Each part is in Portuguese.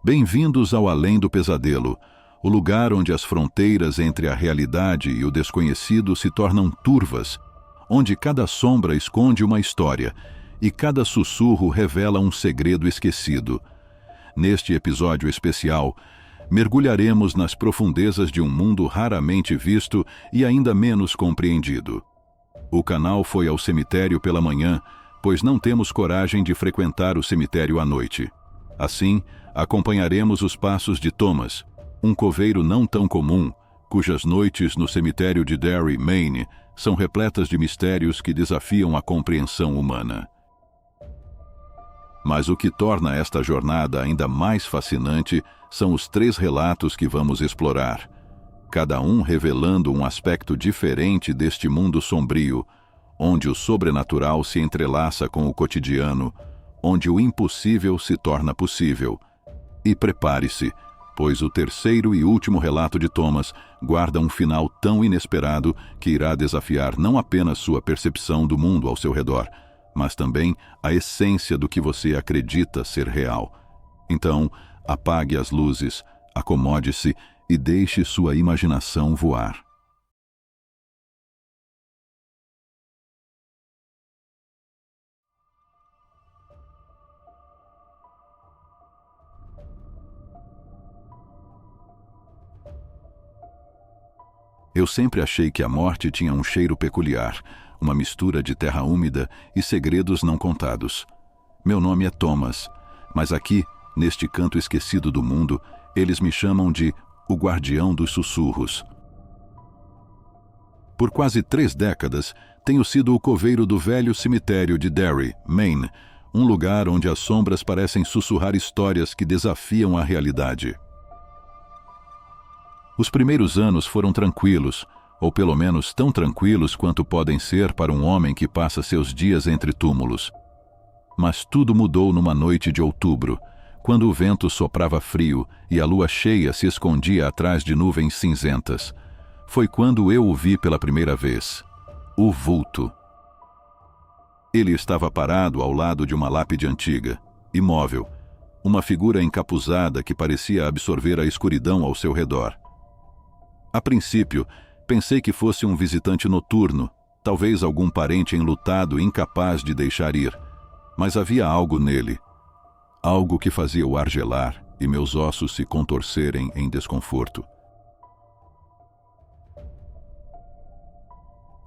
Bem-vindos ao Além do Pesadelo, o lugar onde as fronteiras entre a realidade e o desconhecido se tornam turvas, onde cada sombra esconde uma história e cada sussurro revela um segredo esquecido. Neste episódio especial, mergulharemos nas profundezas de um mundo raramente visto e ainda menos compreendido. O canal foi ao cemitério pela manhã, pois não temos coragem de frequentar o cemitério à noite. Assim, acompanharemos os passos de Thomas, um coveiro não tão comum, cujas noites no cemitério de Derry, Maine, são repletas de mistérios que desafiam a compreensão humana. Mas o que torna esta jornada ainda mais fascinante são os 3 relatos que vamos explorar, cada um revelando um aspecto diferente deste mundo sombrio, onde o sobrenatural se entrelaça com o cotidiano, onde o impossível se torna possível. E prepare-se, pois o terceiro e último relato de Thomas guarda um final tão inesperado que irá desafiar não apenas sua percepção do mundo ao seu redor, mas também a essência do que você acredita ser real. Então, apague as luzes, acomode-se e deixe sua imaginação voar. Eu sempre achei que a morte tinha um cheiro peculiar, uma mistura de terra úmida e segredos não contados. Meu nome é Thomas, mas aqui, neste canto esquecido do mundo, eles me chamam de o Guardião dos Sussurros. Por quase 3 décadas, tenho sido o coveiro do velho cemitério de Derry, Maine, um lugar onde as sombras parecem sussurrar histórias que desafiam a realidade. Os primeiros anos foram tranquilos, ou pelo menos tão tranquilos quanto podem ser para um homem que passa seus dias entre túmulos. Mas tudo mudou numa noite de outubro, quando o vento soprava frio e a lua cheia se escondia atrás de nuvens cinzentas. Foi quando eu o vi pela primeira vez. O vulto. Ele estava parado ao lado de uma lápide antiga, imóvel, uma figura encapuzada que parecia absorver a escuridão ao seu redor. A princípio, pensei que fosse um visitante noturno, talvez algum parente enlutado incapaz de deixar ir, mas havia algo nele, algo que fazia o ar gelar e meus ossos se contorcerem em desconforto.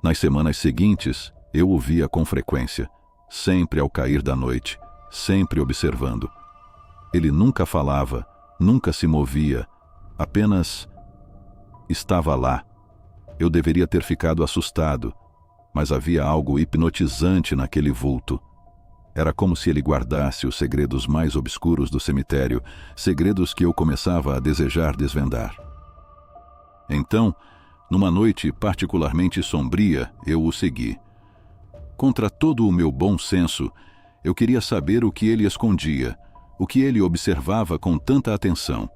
Nas semanas seguintes, eu o via com frequência, sempre ao cair da noite, sempre observando. Ele nunca falava, nunca se movia, apenas estava lá. Eu deveria ter ficado assustado, mas havia algo hipnotizante naquele vulto. Era como se ele guardasse os segredos mais obscuros do cemitério, segredos que eu começava a desejar desvendar. Então, numa noite particularmente sombria, eu o segui. Contra todo o meu bom senso, eu queria saber o que ele escondia, o que ele observava com tanta atenção.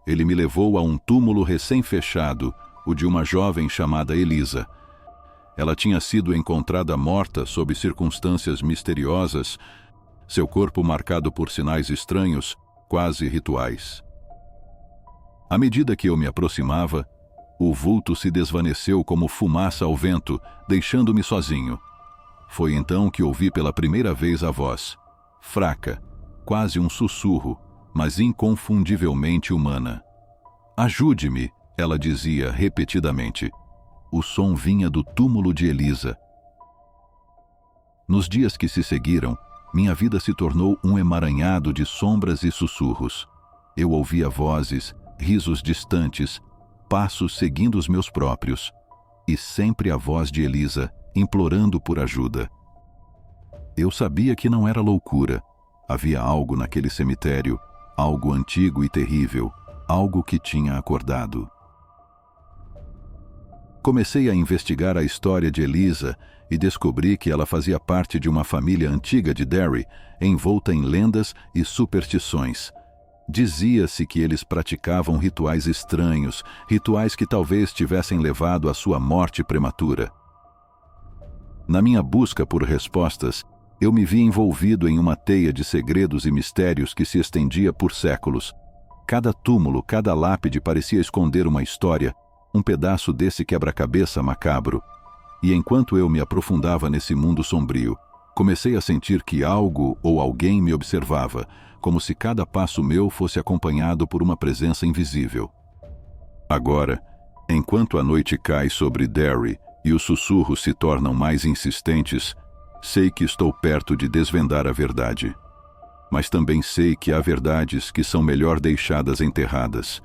Ele me levou a um túmulo recém-fechado, o de uma jovem chamada Elisa. Ela tinha sido encontrada morta sob circunstâncias misteriosas, seu corpo marcado por sinais estranhos, quase rituais. À medida que eu me aproximava, o vulto se desvaneceu como fumaça ao vento, deixando-me sozinho. Foi então que ouvi pela primeira vez a voz, fraca, quase um sussurro, mas inconfundivelmente humana. "Ajude-me", ela dizia repetidamente. O som vinha do túmulo de Elisa. Nos dias que se seguiram, minha vida se tornou um emaranhado de sombras e sussurros. Eu ouvia vozes, risos distantes, passos seguindo os meus próprios, e sempre a voz de Elisa, implorando por ajuda. Eu sabia que não era loucura. Havia algo naquele cemitério, algo antigo e terrível, algo que tinha acordado. Comecei a investigar a história de Elisa e descobri que ela fazia parte de uma família antiga de Derry, envolta em lendas e superstições. Dizia-se que eles praticavam rituais estranhos, rituais que talvez tivessem levado à sua morte prematura. Na minha busca por respostas, Eu me vi envolvido em uma teia de segredos e mistérios que se estendia por séculos. Cada túmulo, cada lápide parecia esconder uma história, um pedaço desse quebra-cabeça macabro. E enquanto eu me aprofundava nesse mundo sombrio, comecei a sentir que algo ou alguém me observava, como se cada passo meu fosse acompanhado por uma presença invisível. Agora, enquanto a noite cai sobre Derry e os sussurros se tornam mais insistentes, sei que estou perto de desvendar a verdade. Mas também sei que há verdades que são melhor deixadas enterradas,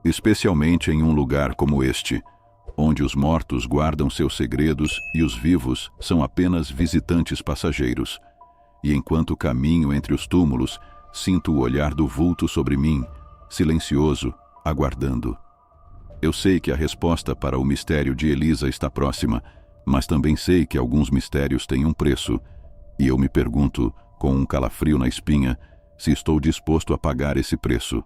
especialmente em um lugar como este, onde os mortos guardam seus segredos e os vivos são apenas visitantes passageiros. E enquanto caminho entre os túmulos, sinto o olhar do vulto sobre mim, silencioso, aguardando. Eu sei que a resposta para o mistério de Elisa está próxima, mas também sei que alguns mistérios têm um preço, e eu me pergunto, com um calafrio na espinha, se estou disposto a pagar esse preço.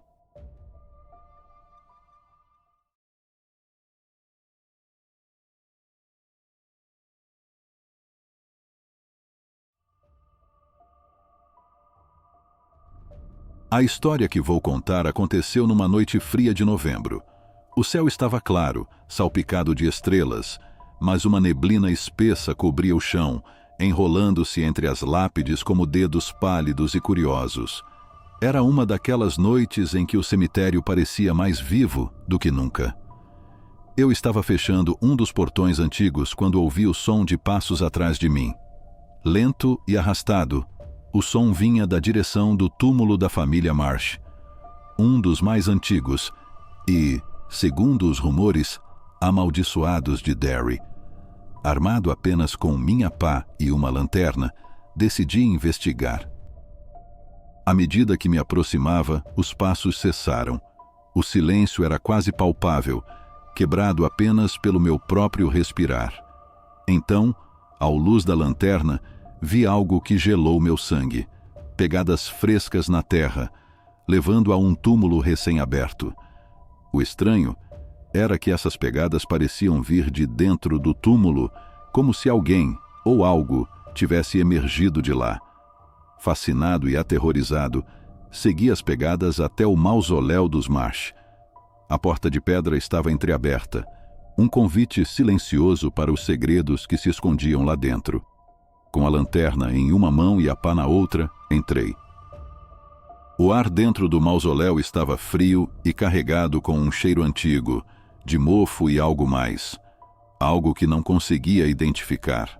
A história que vou contar aconteceu numa noite fria de novembro. O céu estava claro, salpicado de estrelas, mas uma neblina espessa cobria o chão, enrolando-se entre as lápides como dedos pálidos e curiosos. Era uma daquelas noites em que o cemitério parecia mais vivo do que nunca. Eu estava fechando um dos portões antigos quando ouvi o som de passos atrás de mim. Lento e arrastado, o som vinha da direção do túmulo da família Marsh, um dos mais antigos e, segundo os rumores, amaldiçoados de Derry. Armado apenas com minha pá e uma lanterna, decidi investigar. À medida que me aproximava, os passos cessaram. O silêncio era quase palpável, quebrado apenas pelo meu próprio respirar. Então, à luz da lanterna, vi algo que gelou meu sangue, pegadas frescas na terra, levando a um túmulo recém-aberto. O estranho era que essas pegadas pareciam vir de dentro do túmulo, como se alguém ou algo tivesse emergido de lá. Fascinado e aterrorizado, segui as pegadas até o mausoléu dos Marsh. A porta de pedra estava entreaberta, um convite silencioso para os segredos que se escondiam lá dentro. Com a lanterna em uma mão e a pá na outra, entrei. O ar dentro do mausoléu estava frio e carregado com um cheiro antigo, de mofo e algo mais. Algo que não conseguia identificar.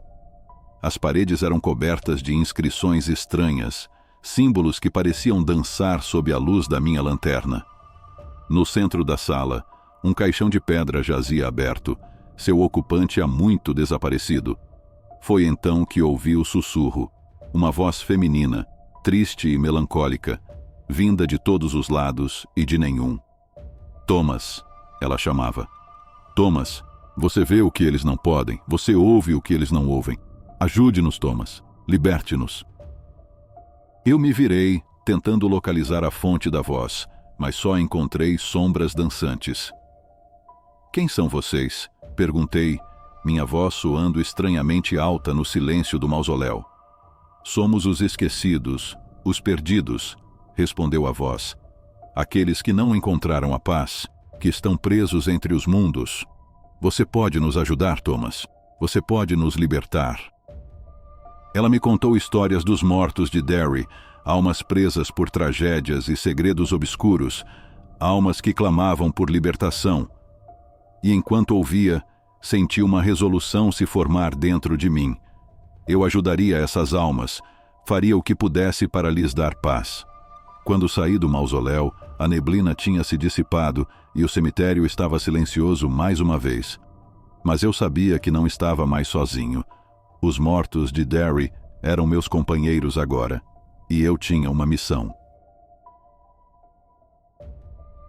As paredes eram cobertas de inscrições estranhas, símbolos que pareciam dançar sob a luz da minha lanterna. No centro da sala, um caixão de pedra jazia aberto, seu ocupante há muito desaparecido. Foi então que ouvi o sussurro, uma voz feminina, triste e melancólica, vinda de todos os lados e de nenhum. Thomas, ela chamava. Thomas, você vê o que eles não podem, você ouve o que eles não ouvem. Ajude-nos, Thomas, liberte-nos. Eu me virei, tentando localizar a fonte da voz, mas só encontrei sombras dançantes. Quem são vocês? Perguntei, minha voz soando estranhamente alta no silêncio do mausoléu. Somos os esquecidos, os perdidos, respondeu a voz. Aqueles que não encontraram a paz, que estão presos entre os mundos. Você pode nos ajudar, Thomas. Você pode nos libertar. Ela me contou histórias dos mortos de Derry, almas presas por tragédias e segredos obscuros, almas que clamavam por libertação. E enquanto ouvia, senti uma resolução se formar dentro de mim. Eu ajudaria essas almas, faria o que pudesse para lhes dar paz. Quando saí do mausoléu, a neblina tinha se dissipado e o cemitério estava silencioso mais uma vez. Mas eu sabia que não estava mais sozinho. Os mortos de Derry eram meus companheiros agora, e eu tinha uma missão.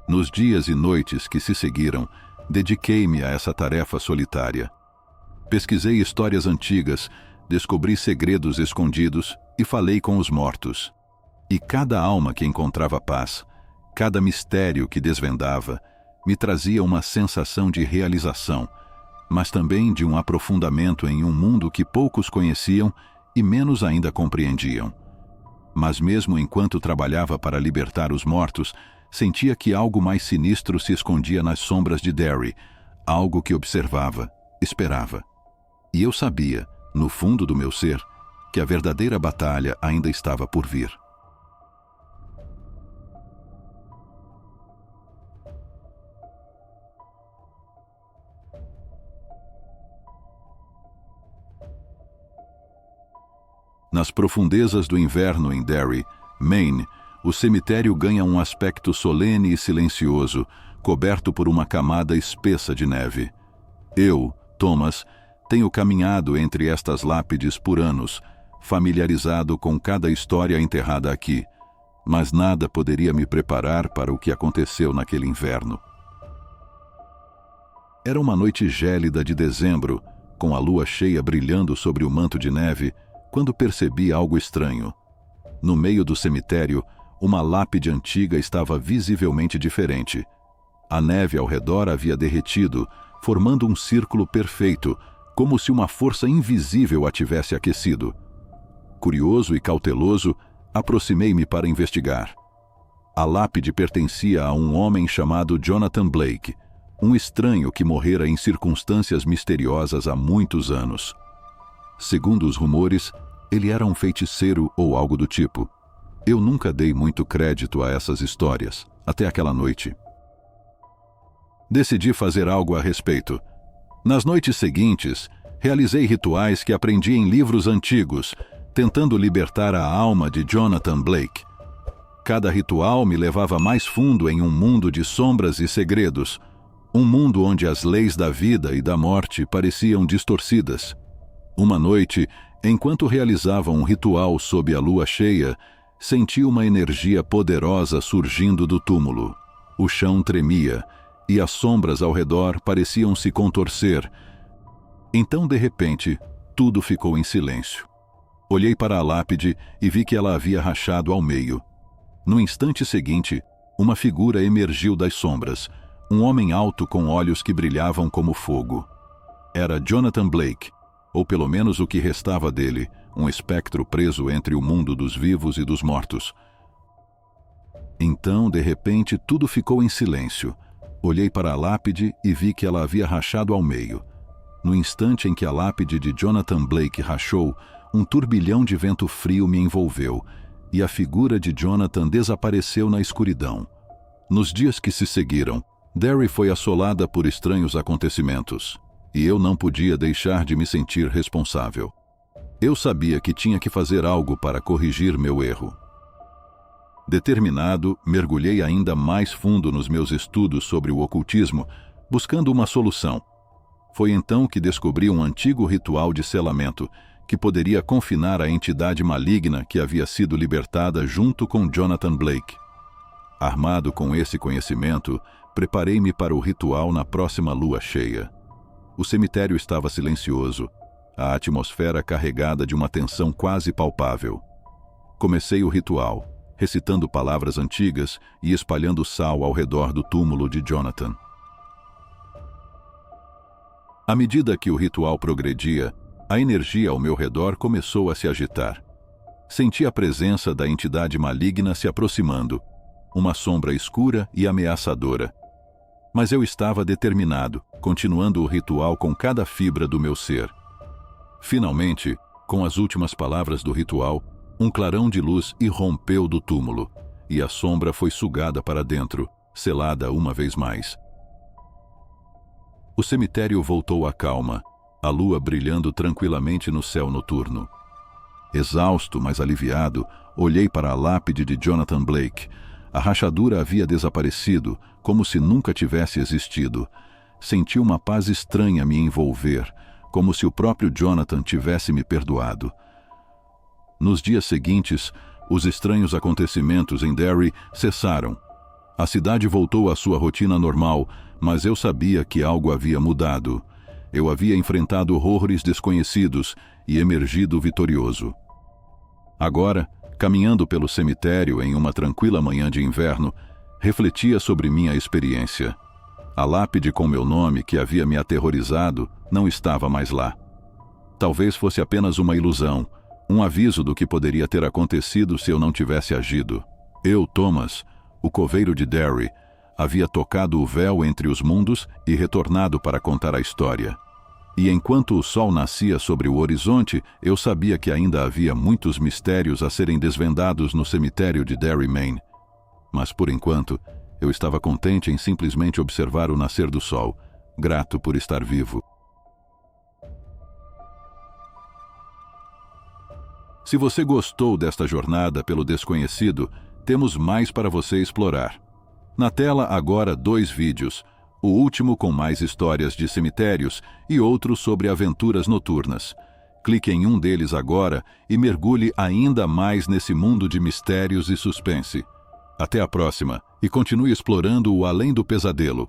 Nos dias e noites que se seguiram, dediquei-me a essa tarefa solitária. Pesquisei histórias antigas, descobri segredos escondidos e falei com os mortos. E cada alma que encontrava paz, cada mistério que desvendava, me trazia uma sensação de realização, mas também de um aprofundamento em um mundo que poucos conheciam e menos ainda compreendiam. Mas mesmo enquanto trabalhava para libertar os mortos, sentia que algo mais sinistro se escondia nas sombras de Derry, algo que observava, esperava. E eu sabia, no fundo do meu ser, que a verdadeira batalha ainda estava por vir. Nas profundezas do inverno em Derry, Maine, o cemitério ganha um aspecto solene e silencioso, coberto por uma camada espessa de neve. Eu, Thomas, tenho caminhado entre estas lápides por anos, familiarizado com cada história enterrada aqui, mas nada poderia me preparar para o que aconteceu naquele inverno. Era uma noite gélida de dezembro, com a lua cheia brilhando sobre o manto de neve, quando percebi algo estranho. No meio do cemitério, uma lápide antiga estava visivelmente diferente. A neve ao redor havia derretido, formando um círculo perfeito, como se uma força invisível a tivesse aquecido. Curioso e cauteloso, aproximei-me para investigar. A lápide pertencia a um homem chamado Jonathan Blake, um estranho que morrera em circunstâncias misteriosas há muitos anos. Segundo os rumores, ele era um feiticeiro ou algo do tipo. Eu nunca dei muito crédito a essas histórias, até aquela noite. Decidi fazer algo a respeito. Nas noites seguintes, realizei rituais que aprendi em livros antigos, tentando libertar a alma de Jonathan Blake. Cada ritual me levava mais fundo em um mundo de sombras e segredos, um mundo onde as leis da vida e da morte pareciam distorcidas. Uma noite, enquanto realizava um ritual sob a lua cheia, senti uma energia poderosa surgindo do túmulo. O chão tremia, e as sombras ao redor pareciam se contorcer. Então, de repente, tudo ficou em silêncio. Olhei para a lápide e vi que ela havia rachado ao meio. No instante seguinte, uma figura emergiu das sombras, um homem alto com olhos que brilhavam como fogo. Era Jonathan Blake, ou pelo menos o que restava dele, um espectro preso entre o mundo dos vivos e dos mortos. Então, de repente, tudo ficou em silêncio. Olhei para a lápide e vi que ela havia rachado ao meio. No instante em que a lápide de Jonathan Blake rachou, um turbilhão de vento frio me envolveu, e a figura de Jonathan desapareceu na escuridão. Nos dias que se seguiram, Derry foi assolada por estranhos acontecimentos, e eu não podia deixar de me sentir responsável. Eu sabia que tinha que fazer algo para corrigir meu erro. Determinado, mergulhei ainda mais fundo nos meus estudos sobre o ocultismo, buscando uma solução. Foi então que descobri um antigo ritual de selamento, que poderia confinar a entidade maligna que havia sido libertada junto com Jonathan Blake. Armado com esse conhecimento, preparei-me para o ritual na próxima lua cheia. O cemitério estava silencioso, a atmosfera carregada de uma tensão quase palpável. Comecei o ritual, recitando palavras antigas e espalhando sal ao redor do túmulo de Jonathan. À medida que o ritual progredia, a energia ao meu redor começou a se agitar. Senti a presença da entidade maligna se aproximando, uma sombra escura e ameaçadora. Mas eu estava determinado, continuando o ritual com cada fibra do meu ser. Finalmente, com as últimas palavras do ritual, um clarão de luz irrompeu do túmulo, e a sombra foi sugada para dentro, selada uma vez mais. O cemitério voltou à calma, a lua brilhando tranquilamente no céu noturno. Exausto, mas aliviado, olhei para a lápide de Jonathan Blake. A rachadura havia desaparecido, como se nunca tivesse existido. Senti uma paz estranha me envolver, como se o próprio Jonathan tivesse me perdoado. Nos dias seguintes, os estranhos acontecimentos em Derry cessaram. A cidade voltou à sua rotina normal, mas eu sabia que algo havia mudado. Eu havia enfrentado horrores desconhecidos e emergido vitorioso. Agora, caminhando pelo cemitério em uma tranquila manhã de inverno, refletia sobre minha experiência. A lápide com meu nome, que havia me aterrorizado, não estava mais lá. Talvez fosse apenas uma ilusão, Um aviso do que poderia ter acontecido se eu não tivesse agido. Eu, Thomas, o coveiro de Derry, havia tocado o véu entre os mundos e retornado para contar a história. E enquanto o sol nascia sobre o horizonte, eu sabia que ainda havia muitos mistérios a serem desvendados no cemitério de Derry, Maine. Mas, por enquanto, eu estava contente em simplesmente observar o nascer do sol, grato por estar vivo. Se você gostou desta jornada pelo desconhecido, temos mais para você explorar. Na tela agora 2 vídeos, o último com mais histórias de cemitérios e outro sobre aventuras noturnas. Clique em um deles agora e mergulhe ainda mais nesse mundo de mistérios e suspense. Até a próxima e continue explorando o além do pesadelo.